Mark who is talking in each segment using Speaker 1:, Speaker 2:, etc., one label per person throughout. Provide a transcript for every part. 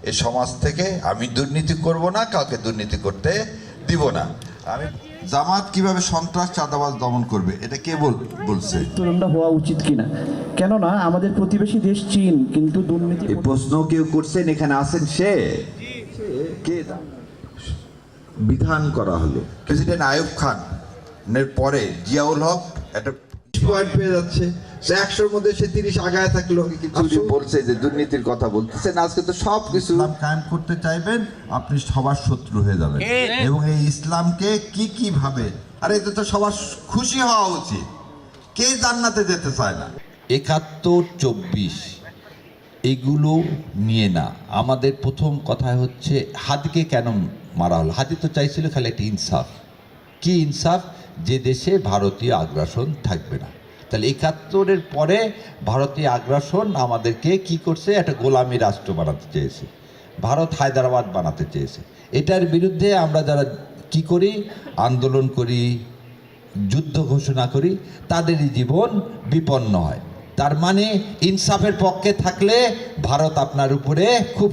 Speaker 1: এই সমাজ থেকে আমি দুর্নীতি করব না, কাউকে দুর্নীতি করতে দিব না। আমি জামাত কিভাবে সন্ত্রাস চাঁদাবাজ দমন করবে এটা কে বলছে?
Speaker 2: তুলনা হওয়া উচিত কিনা, কেননা আমাদের প্রতিবেশী দেশ চীন কিন্তু দুর্নীতি
Speaker 3: এই প্রশ্ন কেউ করছেন? এখানে আছেন সে কে বিধান করা হলো?
Speaker 1: প্রেসিডেন্ট আইয়ুব খানের পরে জিয়াউল হক একটা
Speaker 3: পয়েন্ট পেয়ে যাচ্ছে, 100-র মধ্যে সে 30 আগায় থাকলো। কিছু বলছে যে দুর্নীতির কথা বলতেছেন, আজকে তো সব কিছু
Speaker 1: ইসলাম কায়েম করতে চাইবেন, আপনি সবার শত্রু হয়ে যাবেন। এবং এই ইসলামকে কিভাবে, আরে এটা তো সবার খুশি হওয়া উচিত। কে জান্নাতে যেতে চায় না?
Speaker 4: 71-24 এগুলো নিয়ে না, আমাদের প্রথম কথা হচ্ছে হাদিকে কেন মারা হলো? হাদি তো চাইছিল খালি একটা ইনসাফ। কি ইনসাফ? যে দেশে ভারতীয় আগ্রাসন থাকবে না। তাহলে 71-এর পরে ভারতীয় আগ্রাসন আমাদেরকে কি করছে? একটা গোলামী রাষ্ট্র বানাতে চেয়েছে, ভারত হায়দ্রাবাদ বানাতে চেয়েছে। এটার বিরুদ্ধে আমরা যারা কি করি, আন্দোলন করি, যুদ্ধ ঘোষণা করি, তাদেরই জীবন বিপন্ন হয়। তার মানে ইনসাফের পক্ষে থাকলে ভারত আপনার উপরে খুব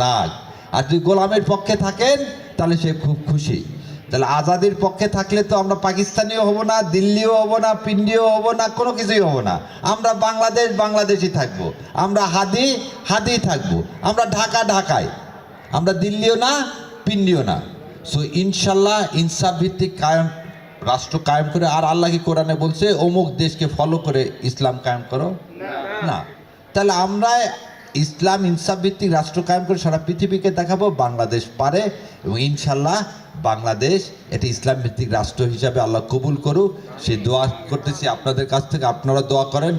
Speaker 4: রাগ, আর যদি গোলামের পক্ষে থাকেন তাহলে সে খুব খুশি। তাহলে আজাদির পক্ষে থাকলে তো আমরা পাকিস্তানিও হব না, দিল্লিও হব না, পিন্ডিও হব না, কোনো কিছুই হব না। আমরা বাংলাদেশই থাকবো, আমরা হাদি থাকবো, আমরা ঢাকায়, আমরা দিল্লিও না, পিন্ডিও না। সো ইনশাল্লাহ ইনসাফ ভিত্তিক রাষ্ট্র কায়েম করে। আর আল্লাহ কি কোরআনে বলছে অমুক দেশকে ফলো করে ইসলাম কায়েম করো? না। তাহলে আমরা ইসলাম ইনসাফ ভিত্তিক রাষ্ট্র কায়েম করে সারা পৃথিবীকে দেখাবো বাংলাদেশ পারে, এবং ইনশাল্লাহ বাংলাদেশ এটি ইসলাম ভিত্তিক রাষ্ট্র হিসাবে আল্লাহ কবুল করুক। সে দোয়া করতেছি আপনাদের কাছ থেকে, আপনারা দোয়া করেন।